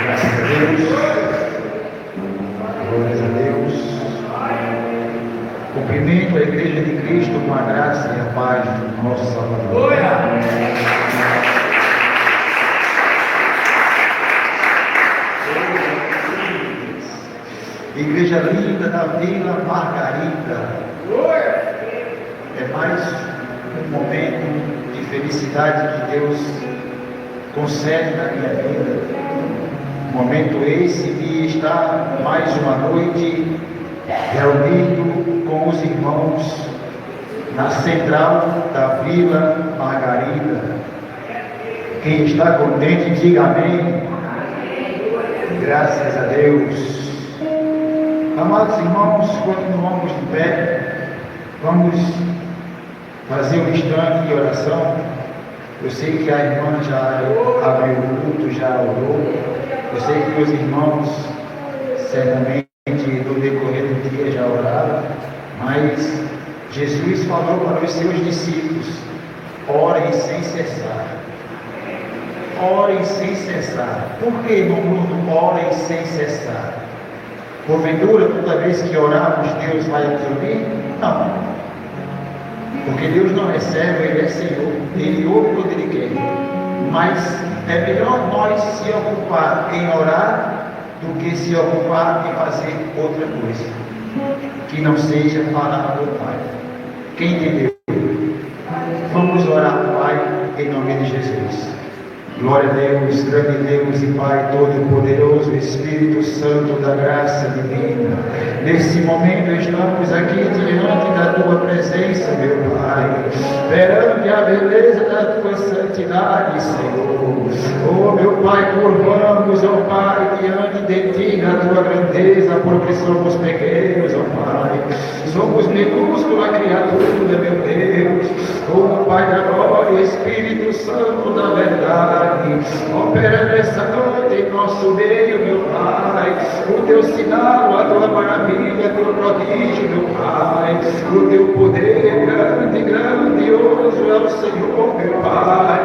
Graças a Deus. Glórias a Deus. Cumprimento a Igreja de Cristo com a graça e a paz do nosso Salvador. Igreja linda da Vila Margarida. É mais um momento de felicidade que Deus concede na minha vida. Momento esse de estar mais uma noite reunido com os irmãos na central da Vila Margarida. Quem está contente, diga amém. Graças a Deus. Amados irmãos, continuamos de pé. Vamos fazer um instante de oração. Eu sei que a irmã já abriu o culto, já orou. Eu sei que os irmãos certamente no decorrer do dia já oraram, mas Jesus falou para os seus discípulos: orem sem cessar. Orem sem cessar. Por que no mundo orem sem cessar? Porventura, toda vez que orarmos, Deus vai nos ouvir? Não. Porque Deus não é servo, Ele é Senhor. Ele ouve quando Ele quer. Mas é melhor nós se ocupar em orar do que se ocupar em fazer outra coisa que não seja falar do Pai. Quem entendeu? Vamos orar, Pai, em nome de Jesus. Glória a Deus, grande Deus e Pai Todo-Poderoso, Espírito Santo da graça divina. Nesse momento estamos aqui diante da Tua presença, meu Pai, perante a beleza da Tua santidade, Senhor. Oh, meu Pai, curvamos, oh Pai, diante de Ti, na Tua grandeza, porque somos pequenos, oh Pai. Somos minúscula criatura, meu Deus. Oh, Pai da glória, Espírito Santo da verdade, opera nessa noite em nosso meio, meu Pai. O Teu sinal, a Tua maravilha, Teu prodígio, meu Pai. O Teu poder grande, grandioso é o Senhor, meu Pai.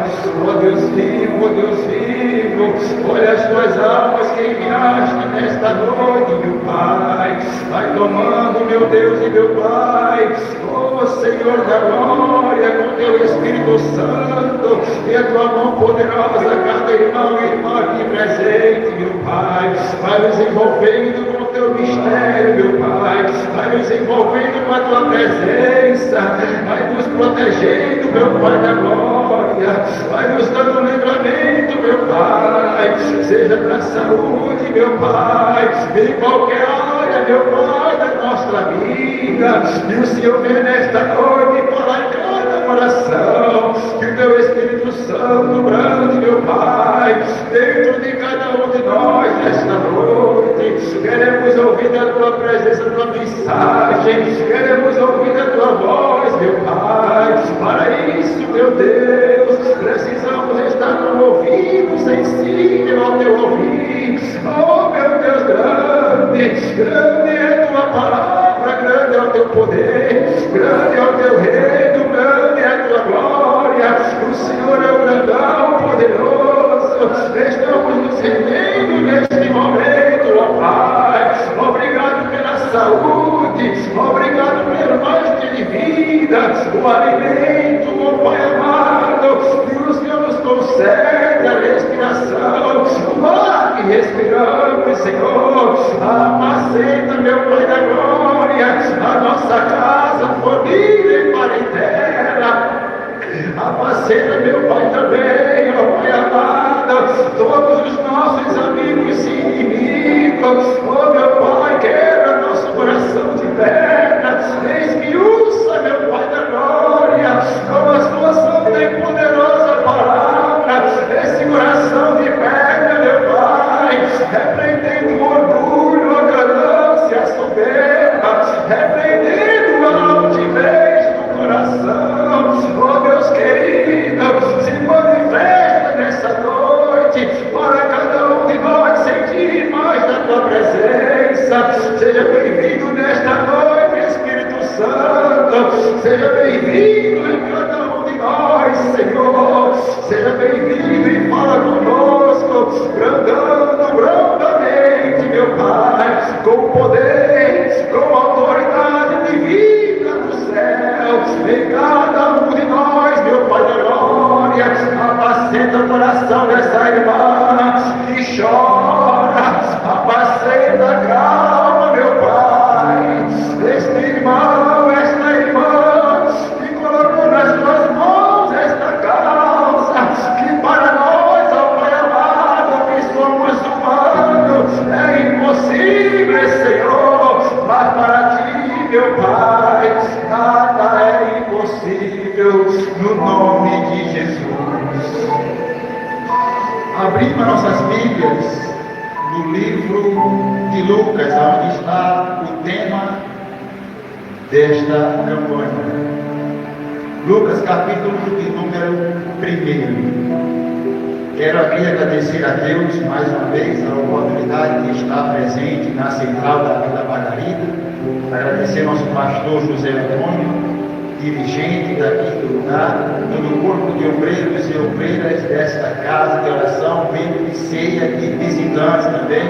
Oh Deus vivo, oh Deus vivo, olha as Tuas almas que enviaste nesta noite, meu Pai. Vai tomando, meu Deus e meu Pai, oh Senhor da glória, com Teu Espírito Santo e a Tua mão poderosa, cada irmão e irmã aqui presente, meu Pai. Vai nos envolvendo com o Teu mistério, meu Pai. Vai nos envolvendo com a Tua presença. Vai nos protegendo, meu Pai da glória. Vai nos dando livramento, meu Pai. Seja para a saúde, meu Pai. Em qualquer área, meu Pai, da nossa vida. E o Senhor vem nesta noite falar em cada coração. Que o Teu Espírito Santo grande, meu Pai, dentro de cada um de nós nesta noite, queremos ouvir da Tua presença, Tua mensagem, queremos ouvir da Tua voz, meu Pai. Para isso, meu Deus, precisamos estar com o ouvido sensível ao Teu ouvir. Oh, meu Deus, grande é Tua palavra, grande é o Teu poder, grande é o Teu reino, grande é a Tua glória. O Senhor é o grandão poderoso. Estamos nos rendendo neste momento, ó Pai. Obrigado pela saúde, obrigado pelo noite de vida, o alimento, ó Pai amado, que o Senhor nos concede a respiração, o ar que respiramos, Senhor. Apacenta, meu Pai da glória, a nossa casa, família e parentela. Apacenta, meu Pai, também, ó Pai amado, todos os nossos amigos e inimigos. Oh, meu Pai, quebra nosso coração de pedra, esmiuça, meu Pai da glória, com a Sua santa e poderosa palavra, esse coração de pedra, meu Pai, repreendendo o orgulho, a ganância, a soberba, repreendendo a altivez do coração. Oh, Deus querido, se manifesta nessa noite para cada um de nós sentir mais da Tua presença. Seja bem-vindo nesta noite, Espírito Santo. Seja bem-vindo em cada um de nós, Senhor. seja bem-vindo e fala conosco, brandando, brandamente, meu Pai, com poder, com autoridade divina do céu, em cada um de nós, meu Pai da glória, apacenta o coração dessa irmã que chora, apacenta a calma, meu Pai, este irmão, esta irmã, que colocou nas tuas mãos esta causa, que para nós, ó Pai amado, que somos humanos, é impossível, Senhor, mas para ti, meu Pai, nada é impossível, no nome de Jesus. Abrimos nossas Bíblias no livro de Lucas, onde está o tema desta campanha. Lucas, capítulo de número 1. Quero aqui agradecer a Deus mais uma vez a oportunidade de estar presente na central da Vila Margarida. Agradecer ao nosso pastor José Antônio, dirigente daqui do lugar, todo o corpo de obreiros e obreiras desta casa de oração, membro de ceia e visitantes também.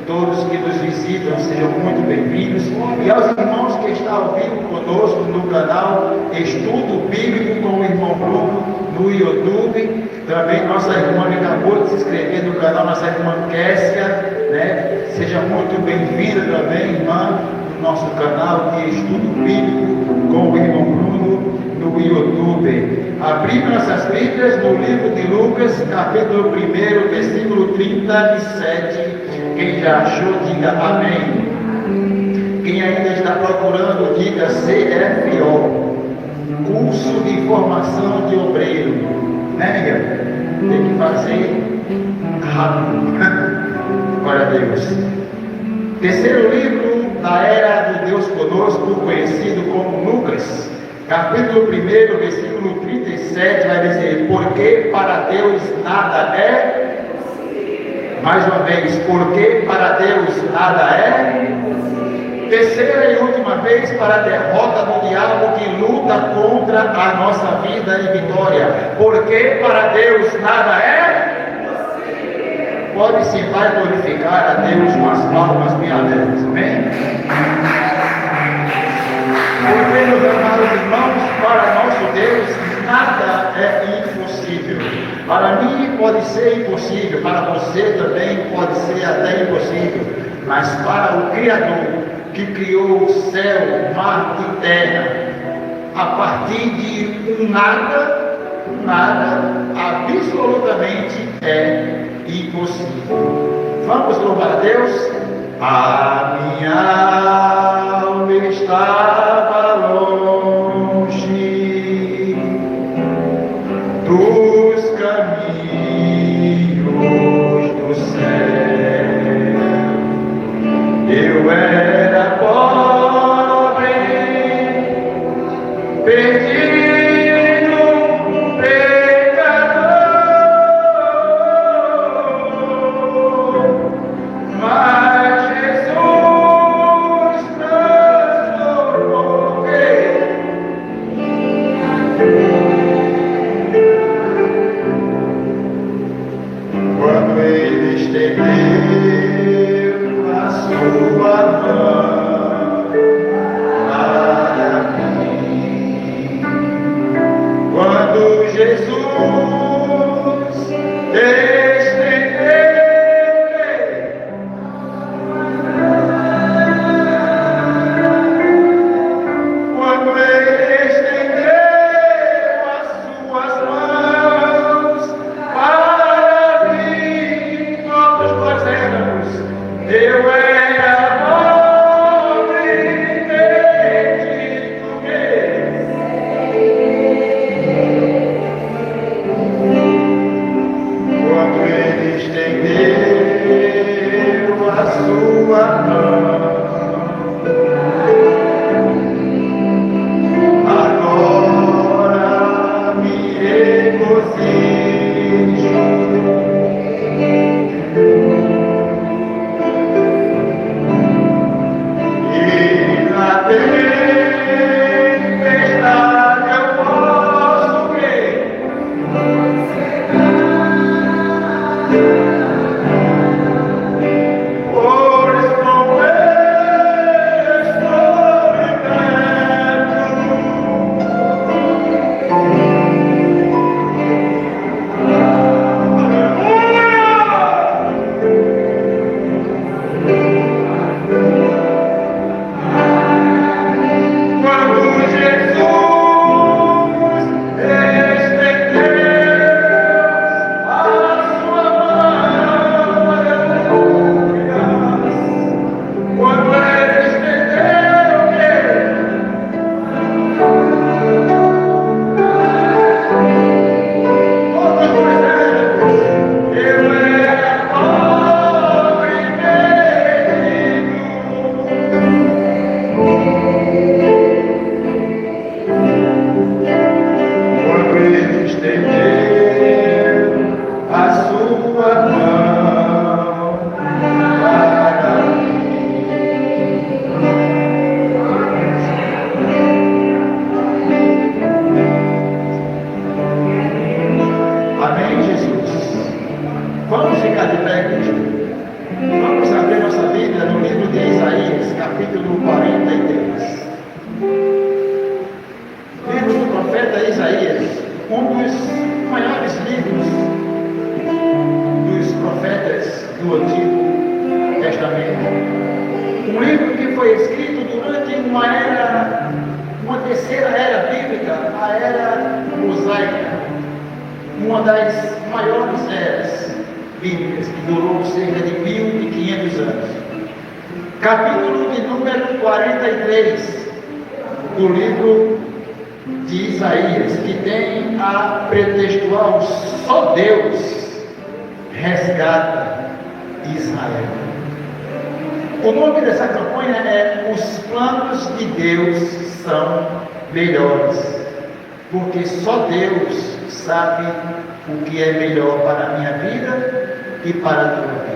Todos que nos visitam sejam muito bem-vindos. E aos irmãos que estão ao vivo conosco no canal Estudo Bíblico com o irmão Bruno no YouTube. Também nossa irmã que acabou de se inscrever no canal, nossa irmã Kessia, né? Seja muito bem-vinda também, irmã, no nosso canal de Estudo Bíblico com o irmão Bruno no YouTube. Abrimos nossas Bíblias no livro de Lucas, capítulo 1, versículo 37. Quem já achou, diga amém. Quem ainda está procurando, diga CFO, curso de formação de obreiro. Né, Miguel? Tem que fazer rápido. Glória a Deus. Terceiro livro da era do Deus conosco, conhecido como Lucas, capítulo 1, versículo 37, vai dizer: porque para Deus nada é. Mais uma vez, porque para Deus nada é. Terceira e última vez, para a derrota do diabo que luta contra a nossa vida e vitória. Porque para Deus nada é. Pode se vai glorificar a Deus com as palmas bem abertas. Amém? Porque, meus amados irmãos, para nosso Deus nada é impossível. Para mim pode ser impossível, para você também pode ser até impossível, mas para o Criador que criou o céu, o mar e terra, a partir de um nada, absolutamente é impossível. Vamos louvar a Deus? A minha alma estava longe dos caminhos do céu. Eu era pobre, perdido, pecador, mas Jesus transformou tua mão para mim. Amém, Jesus? Vamos ficar de pé, igreja. Vamos abrir nossa Bíblia no livro de Isaías, capítulo 43. Livro do profeta Isaías, um dos maiores livros dos profetas do Antigo Testamento. Um livro que foi escrito durante uma terceira era bíblica, a era mosaica, uma das maiores eras bíblicas, que durou cerca de 1500 anos. Capítulo de número 43 do livro de Isaías, que tem a pretextual: só Deus resgata Israel. O nome dessa campanha é Os Planos de Deus São Melhores, porque só Deus sabe o que é melhor para a minha vida e para a tua vida.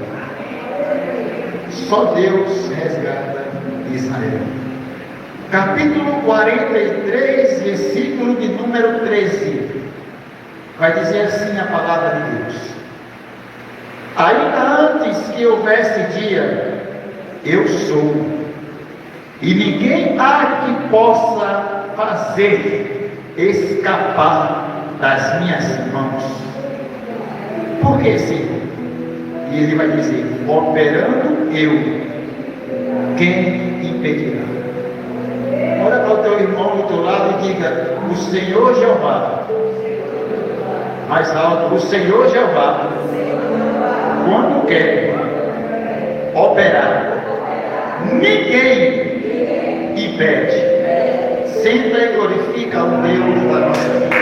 Só Deus resgata Israel. Capítulo 43, versículo de número 13. Vai dizer assim a palavra de Deus: ainda antes que houvesse dia, eu sou, e ninguém há que possa fazer escapar das minhas mãos. Por que, Senhor? E ele vai dizer: operando eu, quem impedirá? Olha para o teu irmão do teu lado e diga: o Senhor Jeová. Mais alto: o Senhor Jeová, quando quer operar, ninguém impede. Senta e glorifica o Deus da nossa vida.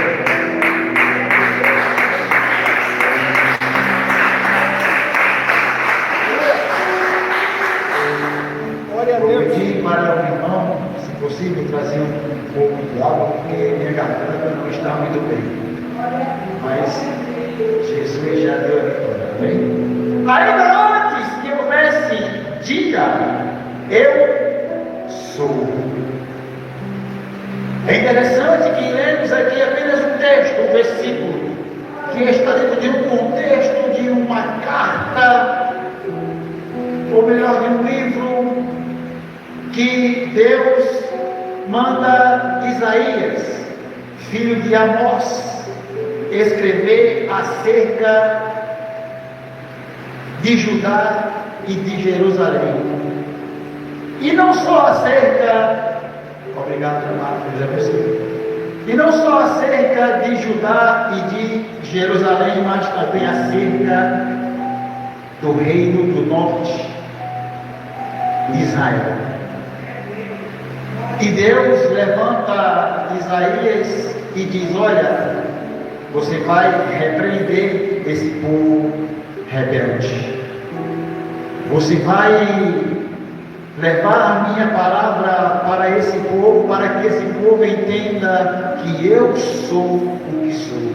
Vou pedir para o irmão, se possível, trazer um pouco de água, porque minha garganta não está muito bem. Mas Jesus já deu a vitória, amém? Ainda antes que houvesse dia, eu sou. É interessante que lemos aqui apenas um texto, um versículo, que está dentro de um contexto de uma carta, ou melhor, de um livro que Deus manda Isaías, filho de Amós, escrever acerca de Judá e de Jerusalém. E não só acerca, obrigado, amado, e não só acerca de Judá e de Jerusalém, mas também acerca do reino do norte, Israel. E Deus levanta Isaías e diz: olha, você vai repreender esse povo rebelde. Você vai levar a minha palavra para esse povo, para que esse povo entenda que eu sou o que sou.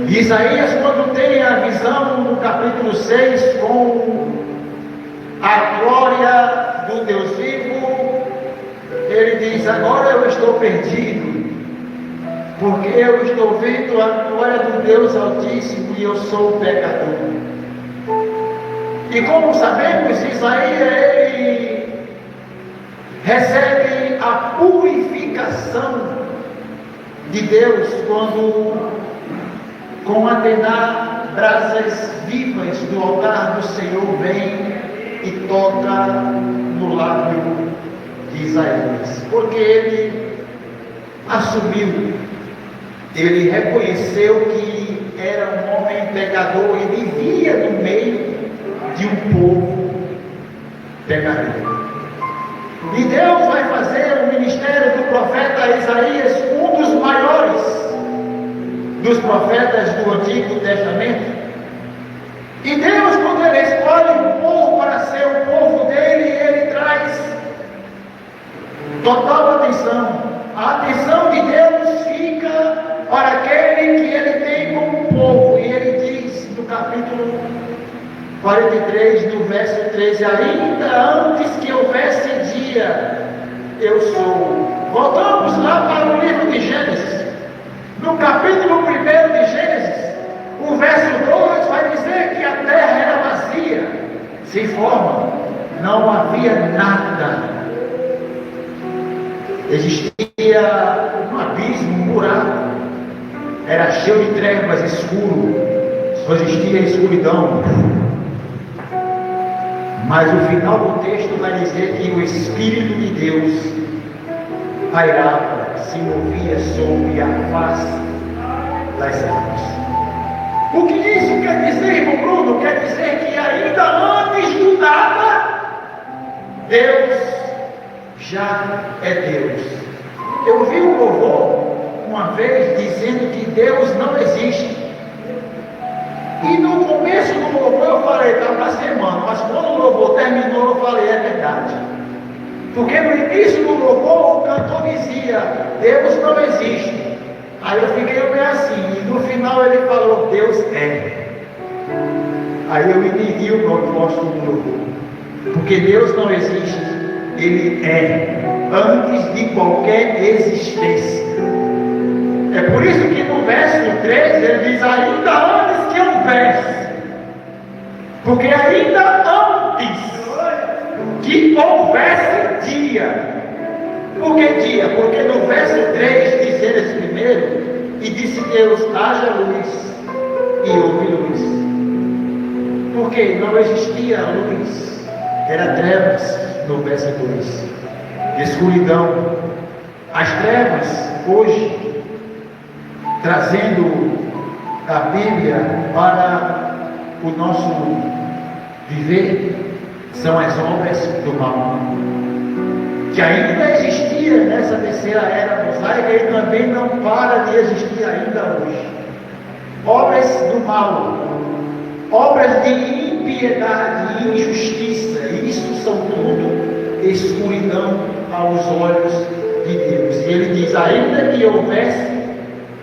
E Isaías, quando tem a visão no capítulo 6, com a glória do Deus vivo, ele diz: agora eu estou perdido, porque eu estou vendo a glória do Deus Altíssimo e eu sou pecador. E como sabemos, Isaías, ele recebe a purificação de Deus quando, com a brasas vivas do altar do Senhor, vem e toca no lábio de Isaías, porque ele assumiu, ele reconheceu que era um homem pecador e vivia no meio de um povo pecador. E Deus vai fazer o ministério do profeta Isaías um dos maiores dos profetas do Antigo Testamento. E Deus, quando ele escolhe um povo para ser o povo dele, ele traz total atenção. A atenção de Deus fica para aquele que ele tem como povo, e ele diz: 43, no verso 13: ainda antes que houvesse dia, eu sou. Voltamos lá para o livro de Gênesis. No capítulo 1 de Gênesis, o verso 2 vai dizer que a terra era vazia, sem forma, não havia nada. Existia um abismo, um buraco, era cheio de trevas, escuro, só existia escuridão. Mas o final do texto vai dizer que o Espírito de Deus pairava, se movia sobre a face das águas. O que isso quer dizer, irmão Bruno? Quer dizer que ainda antes do nada, Deus já é Deus. Eu vi um louvor uma vez dizendo que Deus não existe. E no começo do louvor eu falei, estava na semana, mas quando o louvor terminou eu falei, é verdade. Porque no início do louvor o cantor dizia, Deus não existe. Aí eu fiquei meio assim, e no final ele falou, Deus é. Aí eu entendi o propósito do louvor. Porque Deus não existe, Ele é, antes de qualquer existência. É por isso que no verso 13 ele diz, ainda antes que houvesse. Porque ainda antes que houvesse dia. Por que dia? Porque no verso 3 diz eles primeiro, e disse Deus, haja luz, e houve luz. Porque não existia luz, era trevas no verso 2, escuridão. As trevas hoje, trazendo a Bíblia para o nosso viver, são as obras do mal, que ainda existia nessa terceira era mosaica e também não para de existir ainda hoje. Obras do mal, obras de impiedade e injustiça, isso são tudo escuridão aos olhos de Deus. E ele diz, ainda que houvesse,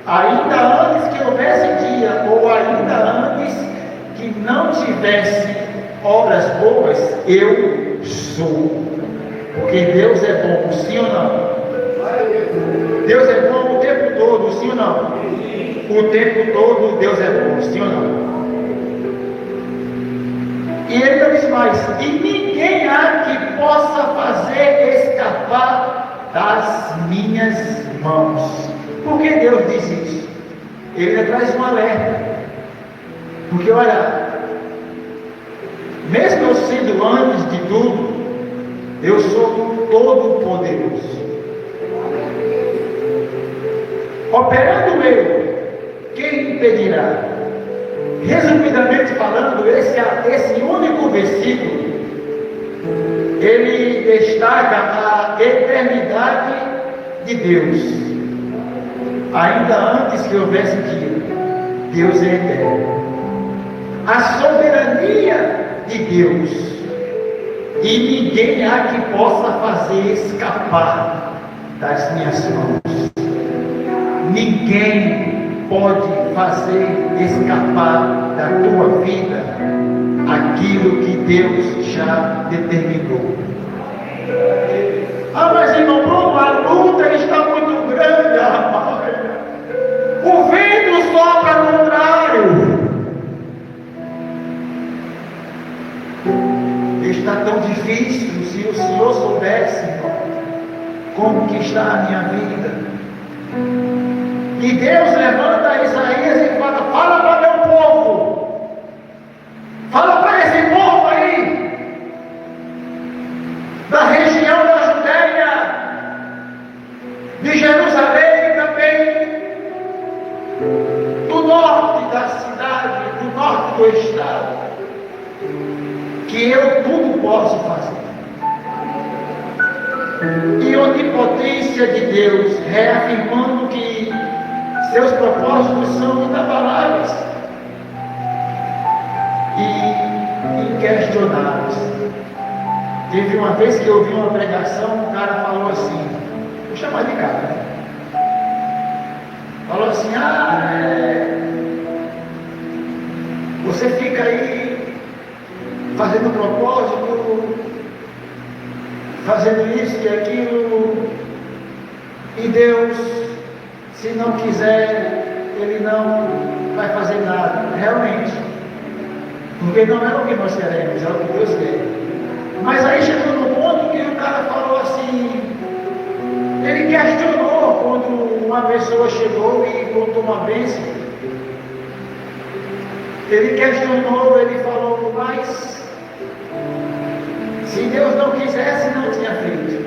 ainda antes que houvesse dia, ou ainda antes que não tivesse obras boas, eu sou. Porque Deus é bom, sim ou não? Deus é bom o tempo todo, sim ou não? O tempo todo Deus é bom, sim ou não? E ele diz mais, e ninguém há que possa fazer escapar das minhas mãos. Por que Deus diz isso? Ele traz um alerta. Porque olha, mesmo eu sendo antes de tudo, eu sou todo poderoso. Operando eu, quem impedirá? Resumidamente falando, esse único versículo, ele destaca a eternidade de Deus. Ainda antes que houvesse dia, Deus é eterno. A soberania de Deus. E ninguém há que possa fazer escapar das minhas mãos. Ninguém pode fazer escapar da tua vida aquilo que Deus já determinou. Ah, mas irmão Bruno, a luta está muito grande, rapaz. O vento sopra contrário. Está tão difícil. Se o Senhor soubesse, irmão, como que está a minha vida. E Deus levanta Isaías e fala, fala para meu povo, fala para esse povo aí, da região da Judéia, de Jerusalém também, do norte da cidade, do norte do estado, que eu tudo posso fazer. E onipotência de Deus, reafirmando que seus propósitos são inabaláveis e inquestionáveis. Teve uma vez que eu ouvi uma pregação, um cara falou assim, vou chamar de cara, né? Falou assim, você fica aí fazendo propósito, fazendo isso e aquilo, e Deus, se não quiser, Ele não vai fazer nada, realmente, porque não é o que nós queremos, é o que Deus quer. Mas aí chegou no ponto que o cara falou assim, ele questionou quando uma pessoa chegou e contou uma bênção. Ele questionou, ele falou, mas se Deus não quisesse, não tinha feito.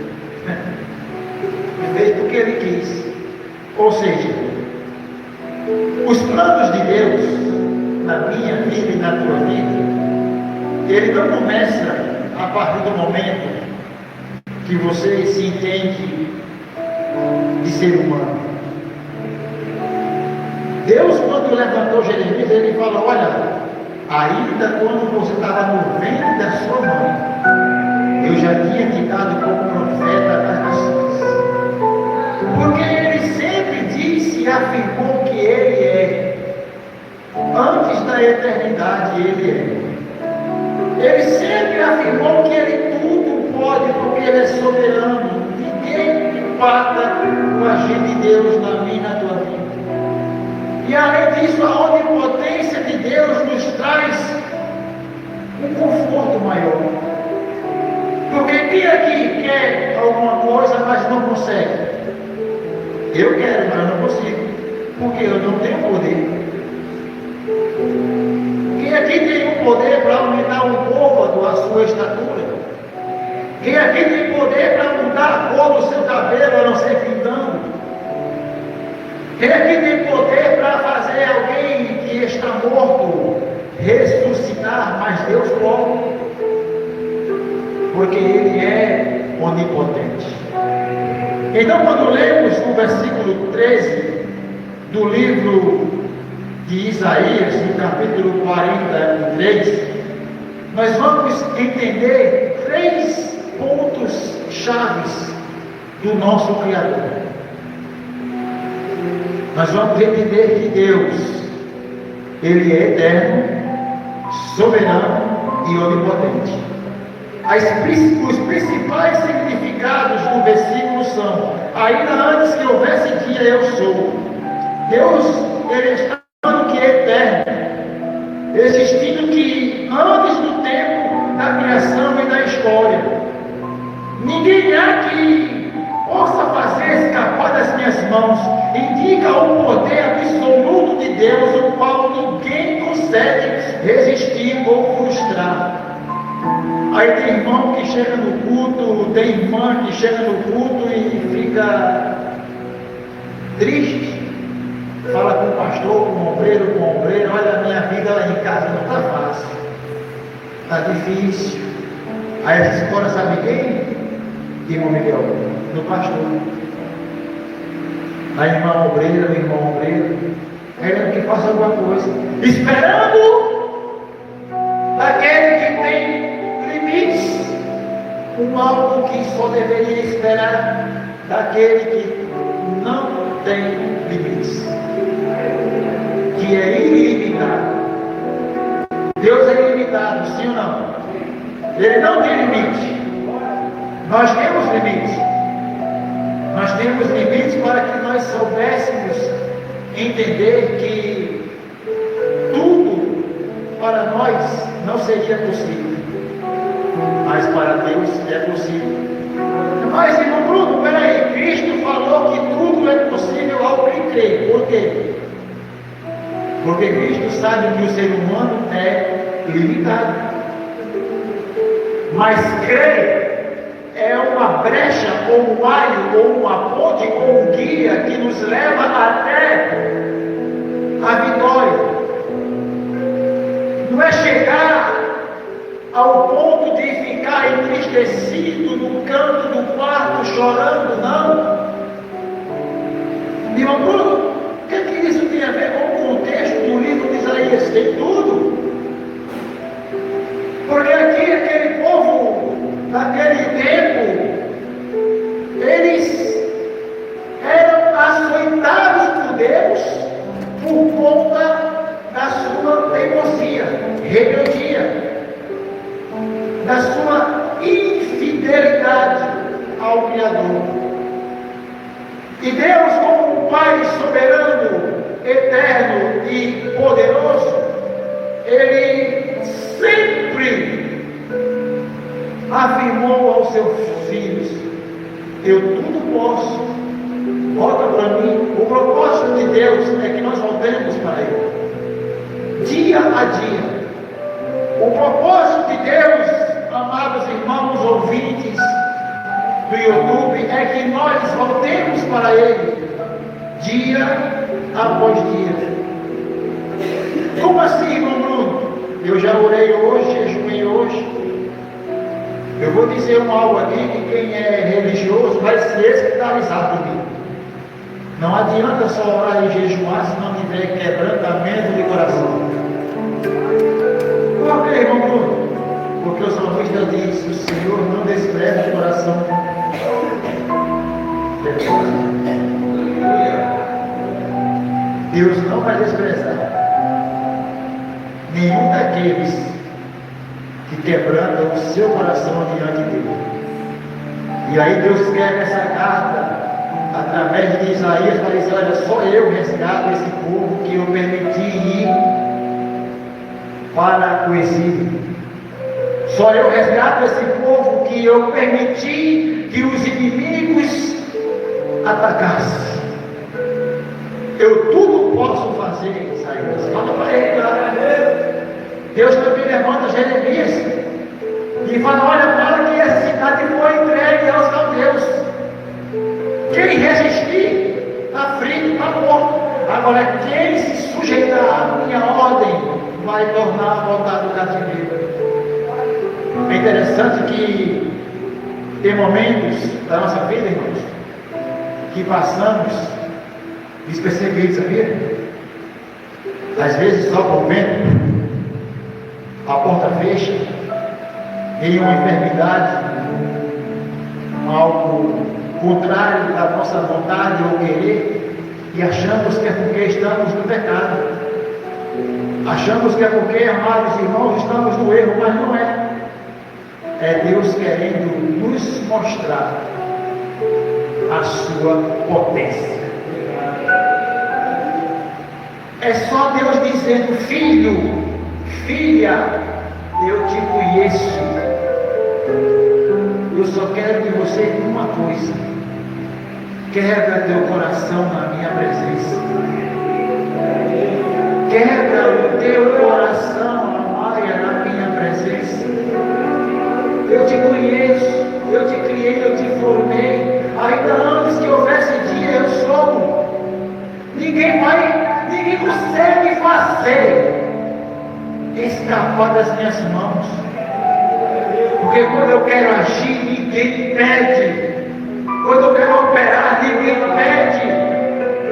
Fez porque Ele quis. Ou seja, os planos de Deus na minha vida e na tua vida, Ele não começa a partir do momento que você se entende de ser humano. Deus, quando levantou Jeremias, Ele falou, olha, ainda quando você estava no ventre da sua mãe, eu já tinha te dado como profeta das nações. Porque Ele sempre disse e afirmou que Ele é. Antes da eternidade, Ele é. Ele sempre afirmou que Ele tudo pode, porque Ele é soberano. Ninguém empata o agir de Deus na minha e na tua vida. E além disso, a onipotência de Deus nos traz um conforto maior. Porque quem aqui quer alguma coisa, mas não consegue? Eu quero, mas não consigo. Porque eu não tenho poder. Quem aqui tem o poder para aumentar um côvado a sua estatura? Quem aqui tem poder para mudar a cor do seu cabelo, a não ser pintando? Quem aqui tem poder para fazer alguém que está morto ressuscitar? Mas Deus pode, porque Ele é onipotente. Então, quando lemos o versículo 13 do livro de Isaías, no capítulo 43, nós vamos entender 3 pontos chaves do nosso Criador. Nós vamos entender que Deus, Ele é eterno, soberano e onipotente. Os principais significados do versículo são: ainda antes que houvesse dia, eu sou. Deus, Ele está falando que é eterno, existindo que antes do tempo da criação e da história. Ninguém há que possa fazer escapar das minhas mãos. Indica o poder absoluto de Deus, o qual ninguém consegue resistir ou frustrar. Aí tem irmão que chega no culto, tem irmã que chega no culto e fica triste. Fala com o pastor, com o obreiro, olha, a minha vida lá em casa não está fácil, está difícil. Aí a escola sabe quem? Irmão Miguel, do pastor. A irmã obreira, o irmão obreiro, querendo que faça alguma coisa, esperando daquele que tem limites, algo que só deveria esperar daquele que não tem limites, que é ilimitado. Deus é ilimitado, sim ou não? Ele não tem limite. Nós temos limites. Nós temos limites para que nós soubéssemos entender que tudo para nós não seria possível, mas para Deus é possível. Mas, irmão Bruno, peraí, Cristo falou que tudo é possível ao que crê. Por quê? Porque Cristo sabe que o ser humano é limitado. Mas crer é uma brecha, ou um alho, ou uma ponte, ou um guia que nos leva até a vitória. Não é chegar ao ponto de ficar entristecido no canto do quarto chorando, não. Irmão Bruno, o que isso tem a ver com o contexto do livro de Isaías? Tem tudo. Porque aqui aquele povo, naquele tempo, eles eram açoitados por Deus por conta da sua teimosia, rebeldia. da sua infidelidade ao Criador. E Deus, como um Pai soberano, eterno e poderoso, Ele sempre afirmou aos seus filhos: eu tudo posso, volta para mim. O propósito de Deus é que nós voltemos para Ele, dia a dia. O propósito de Deus, amados irmãos ouvintes do YouTube, é que nós voltemos para Ele, dia após dia. Como assim, irmão Bruno? Eu já orei hoje, jejuei hoje. Eu vou dizer algo aqui que quem é religioso vai se escandalizar comigo. Não adianta só orar e jejuar se não tiver quebrantamento de coração. Por que, irmão Bruno? Porque o salmista diz: o Senhor não despreza o coração. Deus não vai desprezar nenhum daqueles que quebrantam o seu coração diante dele. E aí Deus escreve essa carta através de Isaías para dizer: olha, só eu resgato esse povo que eu permiti ir para o exílio. Só eu resgato esse povo que eu permiti que os inimigos atacassem. Eu tudo posso fazer, Isaías. Fala para ele lá. Deus também levanta Jeremias e fala: olha, para que essa cidade foi entregue aos caldeus. Quem resistir, está frito, está morto. Agora, quem se sujeitar à minha ordem, vai tornar a voltar do cativeiro. É interessante que tem momentos da nossa vida, irmãos, que passamos despercebidos, sabia? Às vezes só por vento, a porta fecha, em uma enfermidade, algo contrário da nossa vontade ou querer, e achamos que é porque estamos no pecado. Achamos que é porque, amados irmãos, estamos no erro, mas não é. É Deus querendo nos mostrar a sua potência. É só Deus dizendo: filho, filha, eu te conheço. Eu só quero de você uma coisa: quebra teu coração na minha presença. Quebra o teu coração, Maia, na minha presença. Eu te conheço, eu te criei, eu te formei. Ainda antes que houvesse dia, eu sou. Ninguém consegue fazer escapar das minhas mãos. Porque quando eu quero agir, ninguém impede. Quando eu quero operar, ninguém impede.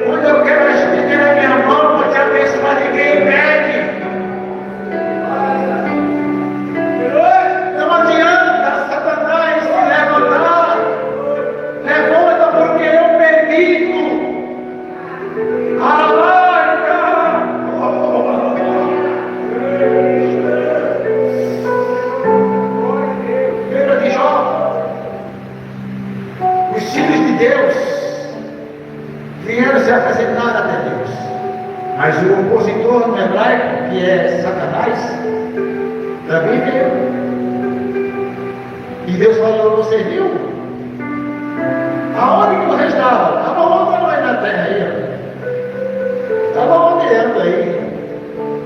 Quando eu quero estender a minha mão para te abençoar, ninguém impede. Não adianta Satanás se levantar. Levanta porque eu permito. Lembra de Jó? Os filhos de Deus vieram se apresentar até Deus, mas o opositor no hebraico, que é Satanás, também veio. E Deus falou: você viu? Aonde que você estava? Estava rodando aí na terra aí. Estava rodeando aí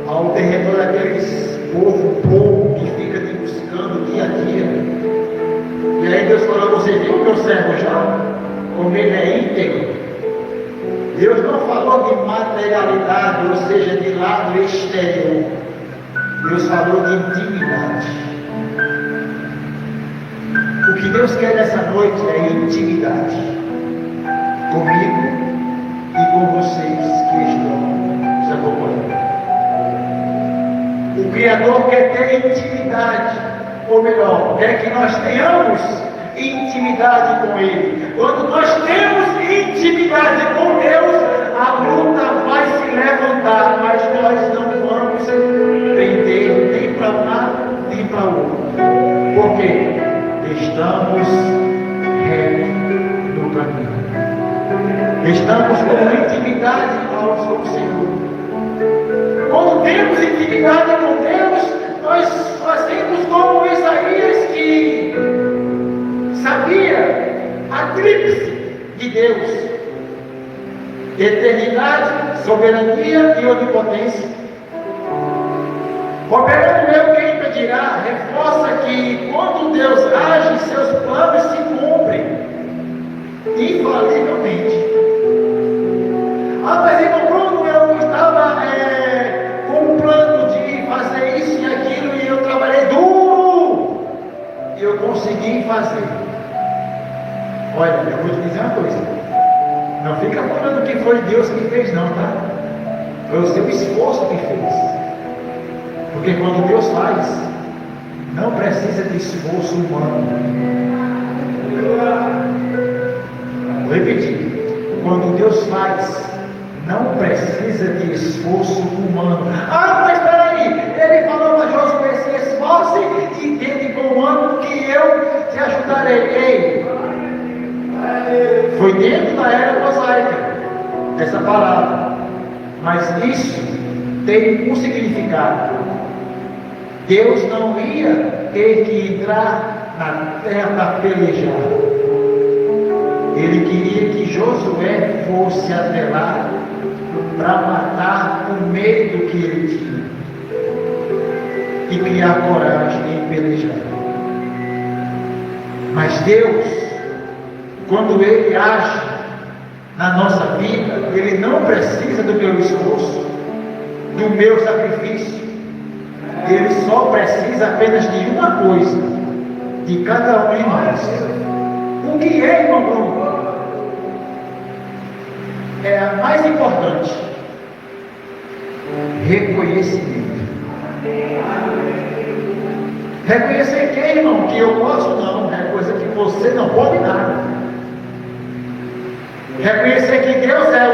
ao terreno daqueles povo que fica te buscando dia a dia. E aí Deus falou: você viu o meu servo Jó? Como ele é íntegro. Deus não falou de materialidade, ou seja, de lado exterior. Deus falou de intimidade. O que Deus quer nessa noite é intimidade comigo e com vocês que estão nos acompanhando. O Criador quer ter intimidade, ou melhor, quer que nós tenhamos intimidade com Ele. Quando nós temos intimidade com Deus, a luta vai se levantar, mas nós não vamos prender nem para um lado nem para o outro. estamos retos no caminho. Estamos com intimidade com o Senhor. Quando temos intimidade com Deus, nós fazemos como Isaías, que sabia a tríplice de Deus: eternidade, soberania e onipotência. Operando eu, quem impedirá? Reforça que quando Deus age, seus planos se cumprem infalivelmente. Mas irmão Bruno, eu estava com um plano de fazer isso e aquilo, e eu trabalhei duro e eu consegui fazer. Olha, eu vou te dizer uma coisa: não fica falando que foi Deus que fez, não, tá? Foi o seu esforço que fez. Porque quando Deus faz, não precisa de esforço humano. Vou repetir: quando Deus faz, não precisa de esforço humano. Mas peraí, ele falou para Josué: se esforce e tente com o ano que eu te ajudarei. Ei, foi dentro da era mosaica essa palavra, mas isso tem um significado. Deus não ia ter que entrar na terra para pelejar. Ele queria que Josué fosse até lá para matar o medo que ele tinha e criar coragem em pelejar. Mas Deus, quando Ele age na nossa vida, Ele não precisa do meu esforço, do meu sacrifício. Ele só precisa apenas de uma coisa, de cada um de nós. O que é, irmão Bruno? É a mais importante: reconhecimento. Reconhecer quem, irmão? Que eu posso? Não, é coisa que você não pode nada. Reconhecer que Deus é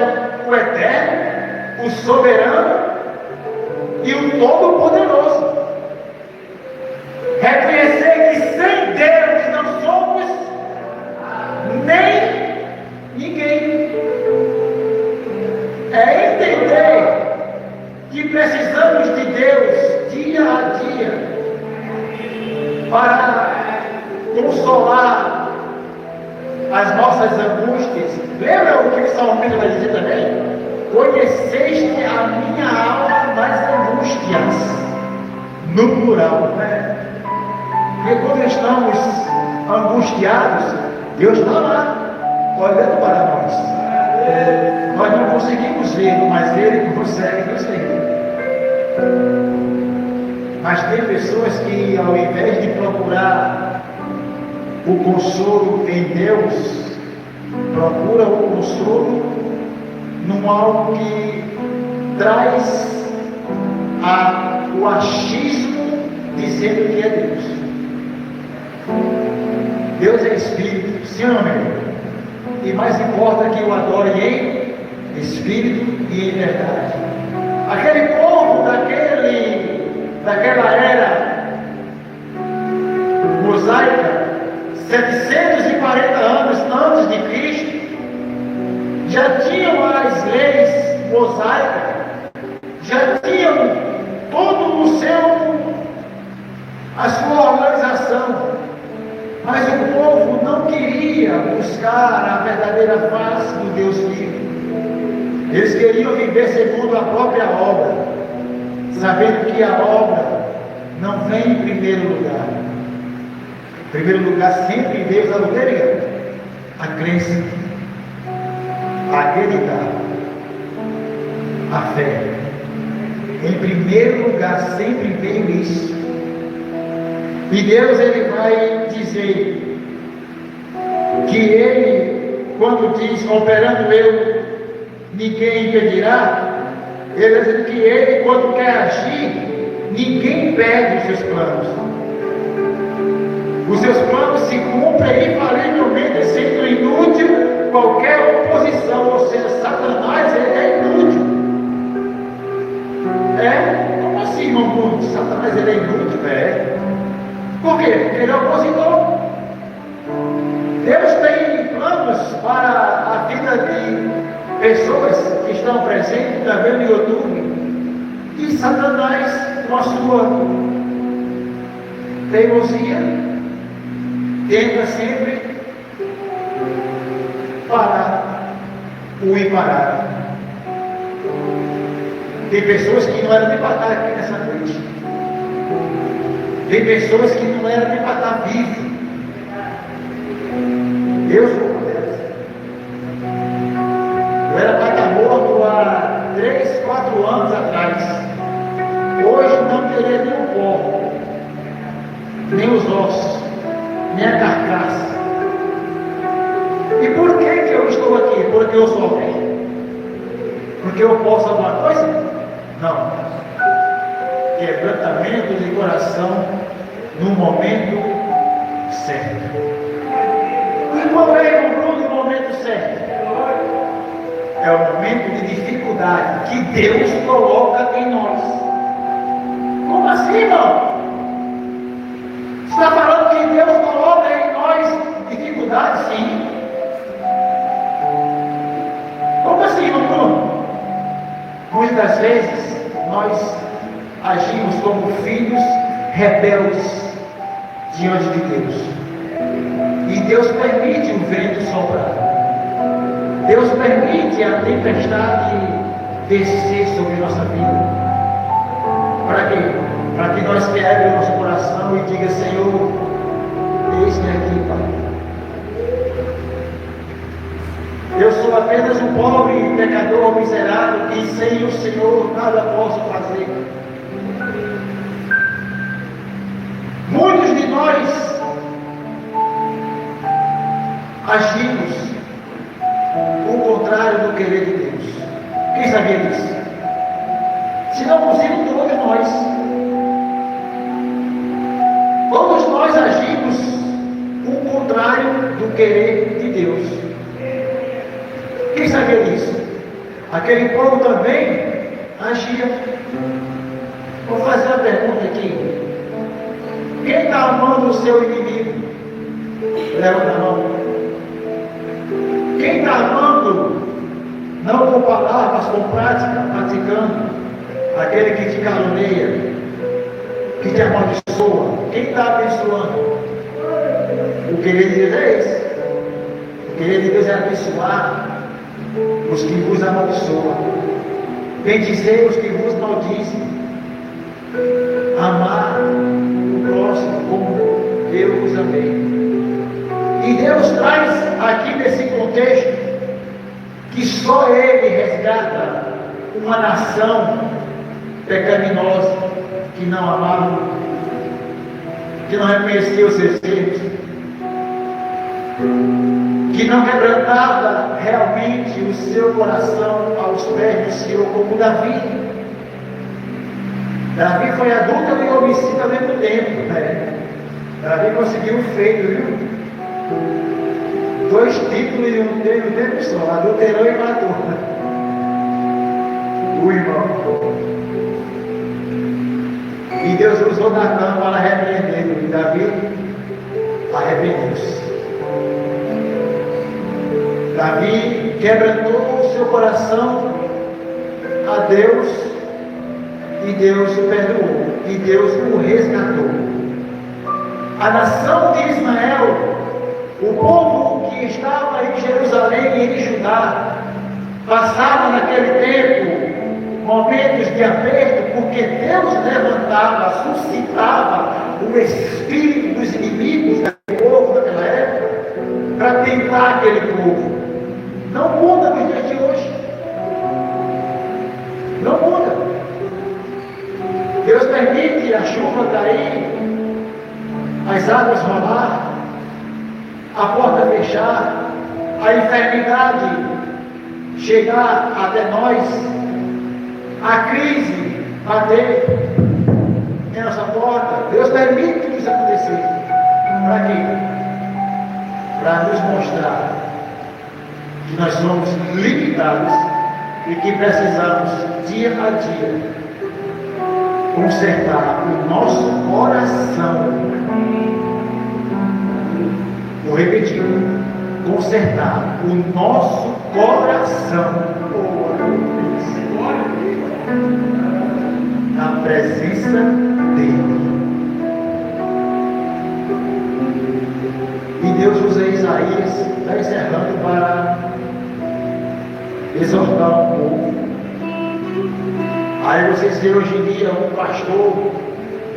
o eterno, o soberano e o todo-poderoso. Reconhecer que sem Deus não somos nem ninguém. É entender que precisamos de Deus dia a dia para consolar as nossas angústias. Lembra o que o salmista vai dizer também? Conheceste a minha alma nas angústias, no plural, né? Porque quando estamos angustiados, Deus está lá, olhando para nós. Nós não conseguimos ver, mas Ele consegue nos ver. Mas tem pessoas que, ao invés de procurar o consolo em Deus, procuram o consolo num algo que traz o achismo, dizendo que é Deus. Deus é Espírito, sim ou não? E mais importa que o adore em Espírito e em verdade. Aquele povo daquela era mosaica, 740 anos antes de Cristo, já tinham as leis mosaicas, já tinham todo a sua organização, mas o povo não queria buscar a verdadeira face do Deus vivo. Eles queriam viver segundo a própria obra, sabendo que a obra não vem em primeiro lugar. Em primeiro lugar sempre Deus a lugar, a crença, a acreditar, a fé. Em primeiro lugar sempre veio isso. E Deus, Ele vai dizer que Ele, quando diz operando eu, ninguém impedirá, Ele vai dizer que Ele, quando quer agir, ninguém impede os seus planos. Os seus planos se cumprem infalivelmente, sendo inútil qualquer oposição. Ou seja, Satanás, ele é inútil. Como assim, irmão Bruno? Satanás, ele é inútil? Por quê? Porque ele é opositor. Deus tem planos para a vida de pessoas que estão presentes também no YouTube. E Satanás, com a sua teimosia, tenta sempre parar o imparável. Tem pessoas que não eram de matar aqui nessa noite. Tem pessoas que não eram de matar vivo. Deus louco delas. Eu era para estar morto há 3, 4 anos atrás. Hoje não teria nem o pó, nem os ossos, nem a carcaça. E por que eu estou aqui? Porque eu sou alguém? Porque eu posso alguma coisa? Não. Quebrantamento de coração no momento certo. E qual é, irmão Bruno, o momento certo? É o momento de dificuldade que Deus coloca em nós. Como assim, irmão? Você está falando que Deus coloca em nós dificuldade? Sim. Como assim, irmão Bruno? Muitas das vezes nós agimos como filhos rebeldes diante de Deus. E Deus permite o vento soprar. Deus permite a tempestade descer sobre nossa vida. Para quê? Para que nós quebremos o nosso coração e diga: Senhor, eis-me aqui, Pai. Eu sou apenas um pobre pecador miserável que sem o Senhor nada posso fazer. Muitos de nós agimos o contrário do querer de Deus. Quem sabia disso? Se não possível, todos nós agimos o contrário do querer de Deus. Quem sabia disso? Aquele povo também agia. Vou fazer uma pergunta aqui. Quem está amando o seu inimigo? Levanta a mão. Quem está amando, não com palavras, com prática, praticando, aquele que te caluniia, que te amaldiçoa, quem está abençoando? O querer de Deus é esse. O querer de Deus é abençoar os que vos amaldiçoam, bendizer os que vos maldizem, amar o próximo como eu vos amei. E Deus traz aqui nesse contexto que só Ele resgata uma nação pecaminosa que não amava, que não reconhecia os seus erros, que não quebrantava realmente o seu coração aos pés do Senhor, como Davi. Davi foi adúltero e homicida ao mesmo tempo, né? Davi conseguiu um feito, viu? 2 títulos e um tempo só, adulterou e matou o irmão. E Deus usou Natan para repreendê-lo, e Davi arrependeu-se. Davi quebrantou o seu coração a Deus, e Deus o perdoou, e Deus o resgatou. A nação de Israel, o povo que estava em Jerusalém e em Judá, passava naquele tempo momentos de aperto, porque Deus levantava, suscitava o espírito dos inimigos daquele povo naquela época, para tentar aquele povo. Não muda nos dias de hoje. Não muda. Deus permite a chuva cair, as águas rolar, a porta fechar, a enfermidade chegar até nós, a crise bater em nossa porta. Deus permite tudo isso acontecer. Para quê? Para nos mostrar que nós somos limitados e que precisamos, dia a dia, consertar o nosso coração. Vou repetir. consertar o nosso coração na presença dele. E Deus usa Isaías, está encerrando, para exortar um povo. Aí vocês veem hoje em dia um pastor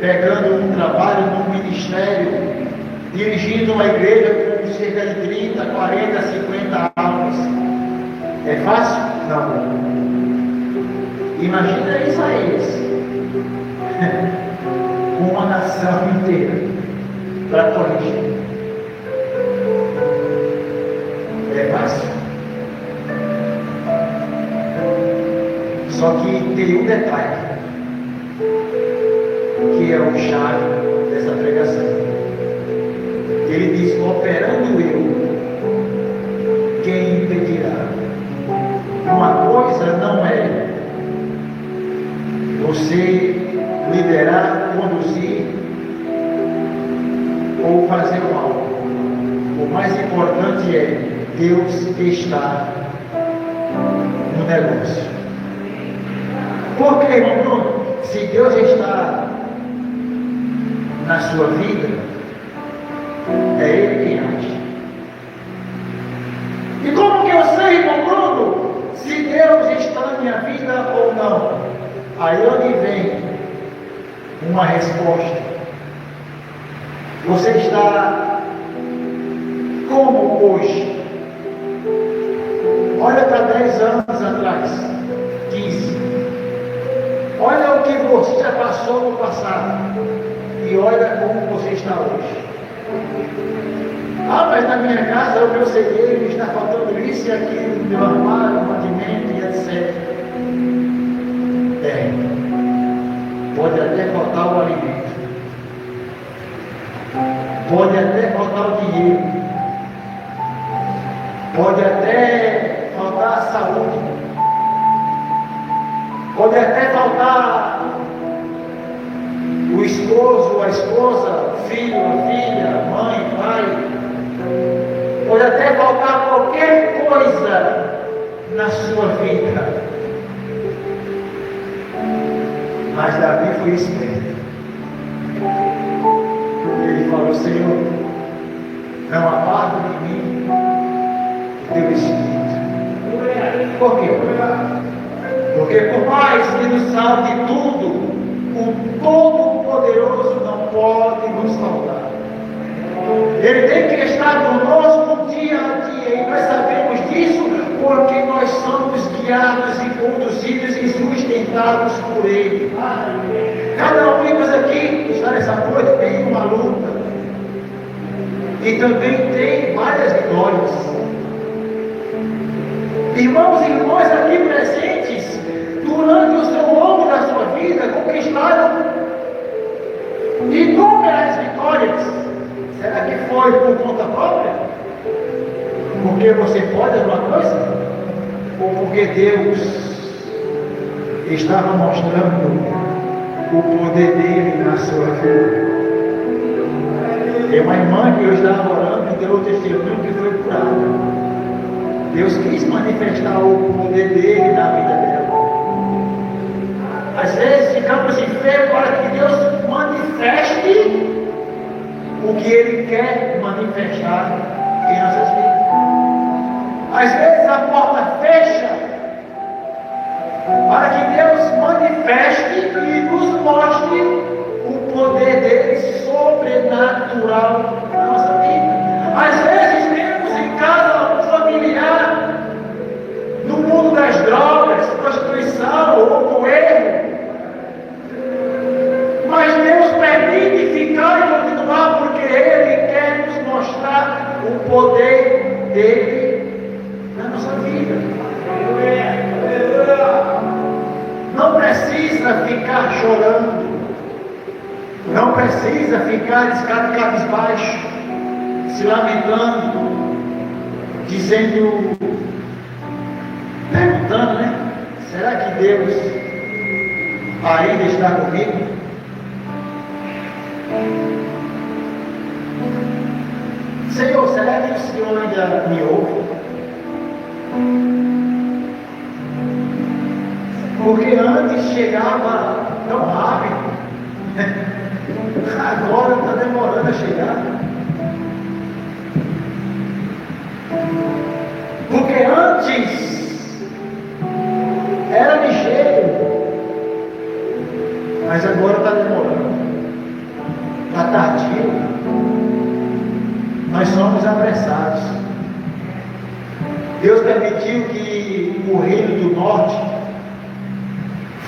pegando um trabalho num ministério, dirigindo uma igreja com cerca de 30, 40, 50 almas. É fácil? Não. Imagina Isaías com uma nação inteira para corrigir. É fácil? Só que tem um detalhe, que é o chave dessa pregação. Ele diz: operando eu, quem impedirá? Uma coisa não é você liderar, conduzir ou fazer o mal. O mais importante é Deus estar no negócio. Porque, irmão Bruno, se Deus está na sua vida, é Ele quem age. E como que eu sei, irmão Bruno, se Deus está na minha vida ou não? Aí onde vem uma resposta. Você está como hoje? Olha para 10 anos atrás, 15. Olha o que você já passou no passado e olha como você está hoje. Ah, mas na minha casa o meu cegueiro está faltando isso e aquilo, meu armário, mantimento e etc. Pode até faltar o alimento, pode até faltar o dinheiro, pode até faltar a saúde, pode até faltar o esposo, a esposa, o filho, a filha, mãe, pai, pode até faltar qualquer coisa na sua vida. Mas Davi foi esperto. Ele falou: Senhor, não aparta de mim o teu espírito. Por quê? Porque por mais que nos salve tudo, o Todo-Poderoso não pode nos salvar. Ele tem que estar conosco dia a dia, e nós sabemos disso porque nós somos guiados e conduzidos e sustentados por Ele. Cada um de nós aqui está nessa noite tem uma luta e também tem várias vitórias. Irmãos e irmãs aqui presentes, durante o seu longo da sua vida, conquistaram inúmeras vitórias. Será que foi por conta própria? Porque você pode alguma coisa? Ou porque Deus estava mostrando o poder dele na sua vida? Tem uma irmã que eu estava orando e deu o testemunho que foi curada. Deus quis manifestar o poder dele na vida dela. Às vezes ficamos enfermos para que Deus manifeste o que Ele quer manifestar em nossas vidas. Às vezes a porta fecha para que Deus manifeste e nos mostre o poder dele sobrenatural na nossa vida. Às vezes temos em casa um familiar no mundo das drogas, prostituição ou no erro, mas Deus permite ficar e continuar porque Ele quer nos mostrar o poder dele na nossa vida. Não precisa ficar chorando, não precisa ficar cabisbaixo, se lamentando, dizendo, perguntando, né? Será que Deus ainda está comigo? Senhor, será que que o Senhor ainda me ouve. Porque antes chegava tão rápido, agora está demorando a chegar. Porque antes era ligeiro, mas agora está demorando, está tardio. Nós somos apressados. Deus permitiu que o reino do norte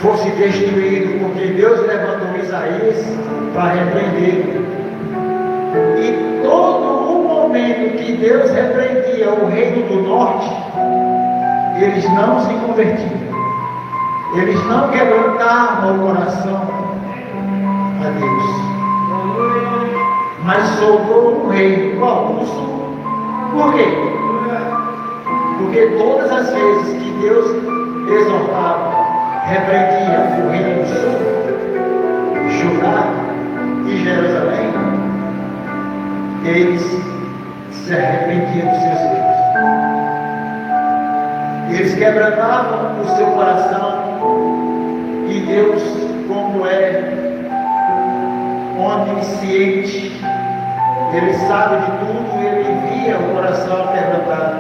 fosse destruído, porque Deus levantou Isaías para repreendê-lo. E todo o momento que Deus repreendia o reino do norte, eles não se convertiam, eles não quebrantavam o coração a Deus, mas sobrou um reino. Qual? O sul. Por quê? Porque todas as vezes que Deus exortava, repreendia o reino do sul, Judá e Jerusalém, eles se arrependiam dos seus erros. Eles quebrantavam o seu coração, e Deus, como é onisciente, Ele sabe de tudo, Ele via o coração quebrantado.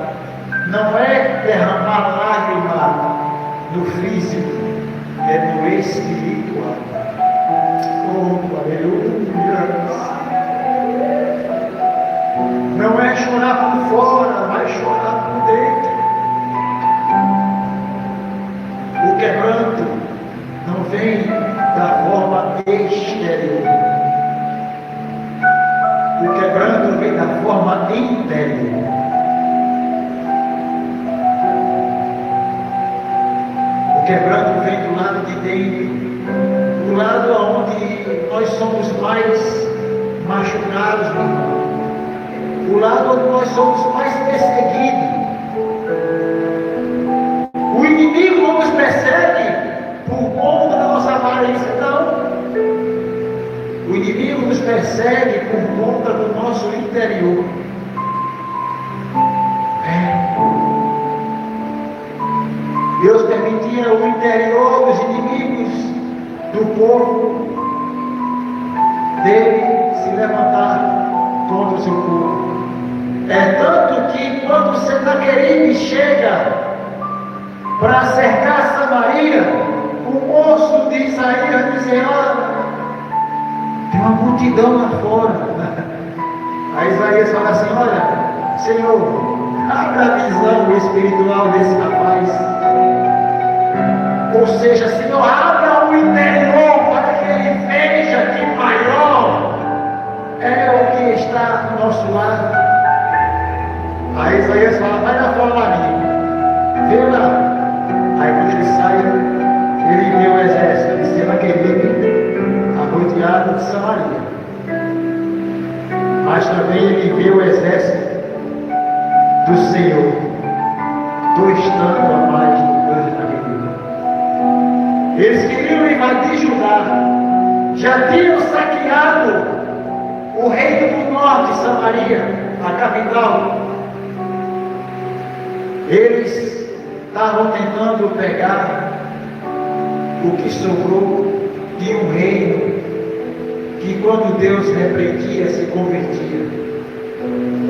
Não é derramar lágrima no físico, é no espiritual. Oh, aleluia! Não é chorar por fora, mas chorar por dentro. O quebranto não vem da forma exterior. O quebranto vem da forma interior. O quebranto vem do lado de dentro, do lado onde nós somos mais machucados, meu irmão. O lado onde nós somos mais perseguidos. O inimigo não nos persegue por conta da nossa aparência, não. O inimigo nos persegue por conta do nosso interior. Deus permitia o interior dos inimigos do povo dele se levantar contra o seu povo. É tanto que quando Senaqueribe chega para cercar Samaria, o moço de Isaías diz: olha, tem uma multidão lá fora. Aí Isaías fala assim: olha, Senhor, abra a visão espiritual desse rapaz. Ou seja, Senhor, abra o interior para que ele veja que maior é o que está do nosso lado. Aí Isaías fala: vai lá fora, amigo, vê lá. Aí quando ele sai, ele vê o exército de Senaqueribe arrodeado de Samaria. Mas também ele vê o exército do Senhor, dois tanto a mais do que naquele dia. Eles queriam invadir Judá, já tinham saqueado o reino do norte, Samaria, a capital. Eles estavam tentando pegar o que sobrou de um reino que, quando Deus repreendia, se convertia.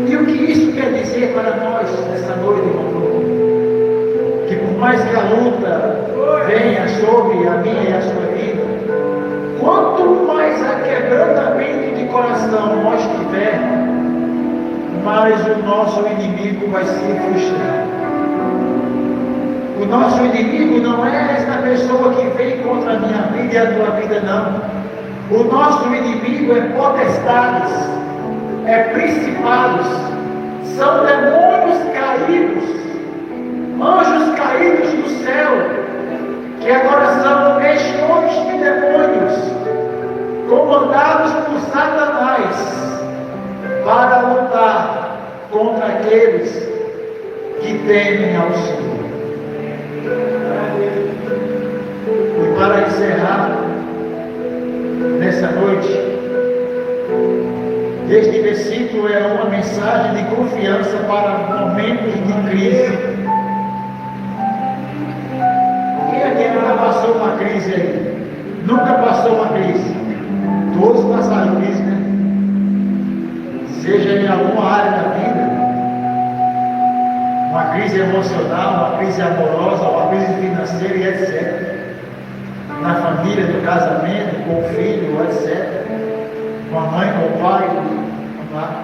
E o que isso quer dizer para nós nessa noite, irmão? Que por mais que a luta venha sobre a minha e a sua vida, quanto mais aquebrantamento de coração nós tivermos, mais o nosso inimigo vai se frustrar. O nosso inimigo não é esta pessoa que vem contra a minha vida e a tua vida, não. O nosso inimigo é potestades, é principados, são demônios caídos, anjos caídos do céu, que agora são legiões de demônios, comandados por Satanás, para lutar contra aqueles que temem ao Senhor. E para encerrar, nessa noite, Este versículo é uma mensagem de confiança para momentos de crise. Quem aqui nunca passou uma crise aí? Nunca passou uma crise? Todos passaram crise, né? Seja em alguma área da vida, uma crise emocional, uma crise amorosa, uma crise financeira e etc. Na família, no casamento, com o filho, etc. Com a mãe, com o pai, vamos lá.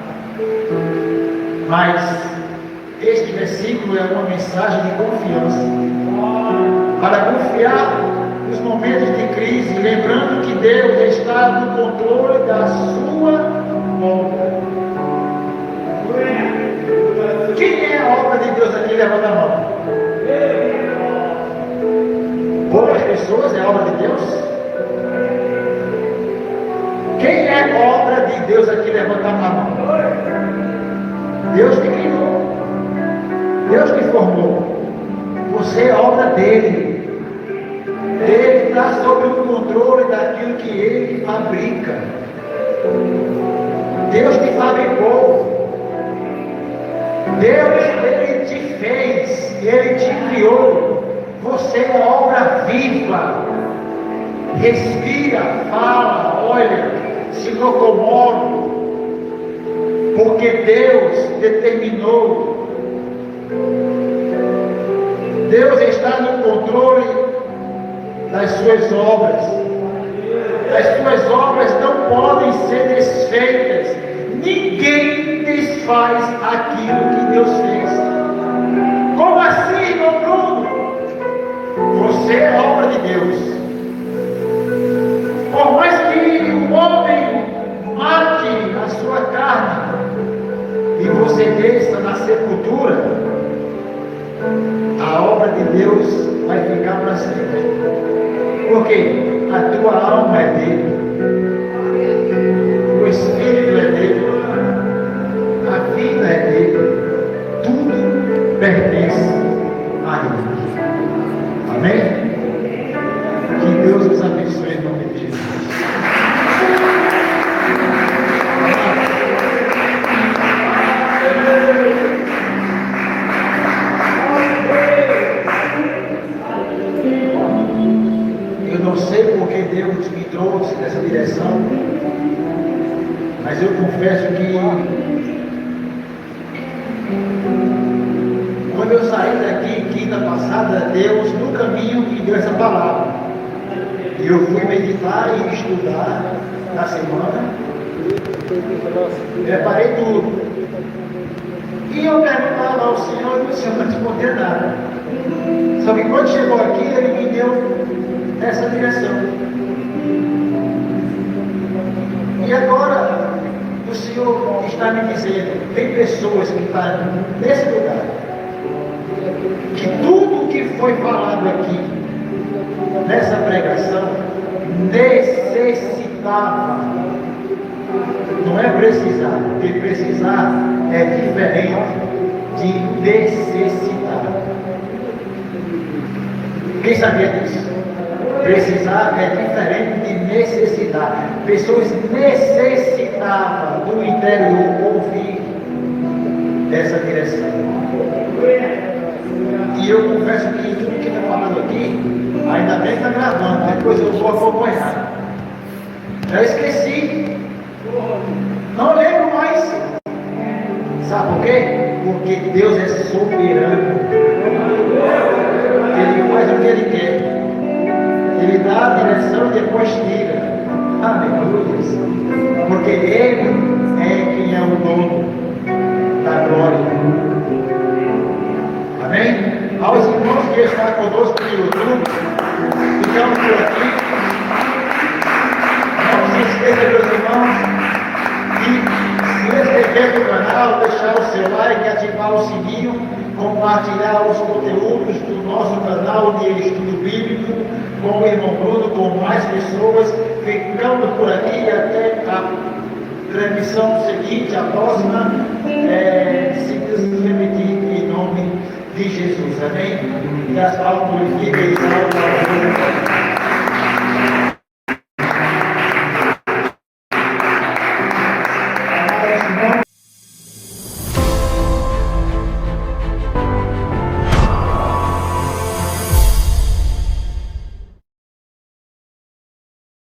Mas este versículo é uma mensagem de confiança. Para confiar nos momentos de crise, lembrando que Deus está no controle da sua obra. Quem é a obra de Deus aqui? Levanta a mão. Poucas pessoas é a obra de Deus? Quem é a obra de Deus aqui? Levanta a mão. Deus que criou, Deus que formou. Você é obra dele. Ele está sob o controle daquilo que ele fabrica. Deus te fabricou. Deus, ele te fez, ele te criou. Você é obra viva. Respira, fala, olha, se locomove. Porque Deus determinou. Deus está no controle das suas obras. As suas obras não podem ser desfeitas. Ninguém desfaz aquilo que Deus fez. Como assim, irmão Bruno? Você é obra de Deus. Por mais que o homem mate a sua carne e você desça na sepultura, a obra de Deus vai ficar para sempre. Porque a tua alma é dele, o espírito é dele, a vida é dele, tudo pertence a ele. Amém? Que Deus nos abençoe em nome de Jesus. Eu não sei porque Deus me trouxe nessa direção, mas eu confesso que quando eu saí daqui quinta passada, Deus no caminho me deu essa palavra. E eu fui meditar e estudar na semana. Preparei tudo. E eu perguntava ao Senhor e o Senhor não respondeu nada. Só que quando chegou aqui, Ele me deu essa direção. E agora o Senhor está me dizendo, tem pessoas que estão nesse lugar, que tudo que foi falado aqui, nessa pregação, necessitava. Não é precisar, porque precisar é diferente de necessitar. Quem sabia disso? Precisar é diferente de necessitar. Pessoas necessitavam do interior ouvir essa direção. E eu confesso que tudo que está falando aqui, ainda bem que está gravando, depois eu vou acompanhar. Já esqueci. Não lembro mais. Sabe por quê? Porque Deus é soberano. Ele faz o que Ele quer. Ele dá a direção e depois tira. Aleluia. Porque Ele é quem é o dono da glória. Amém? Aos irmãos que estão conosco no YouTube, ficamos por aqui. Não se esqueça, meus irmãos, de se inscrever no canal, deixar o seu like, ativar o sininho, compartilhar os conteúdos do nosso canal de estudo bíblico com o irmão Bruno, com mais pessoas. Ficando por aqui até a transmissão seguinte, a próxima, se Deus nos permitir, em nome de Jesus. Amém? E as palavras glorificam e salvam a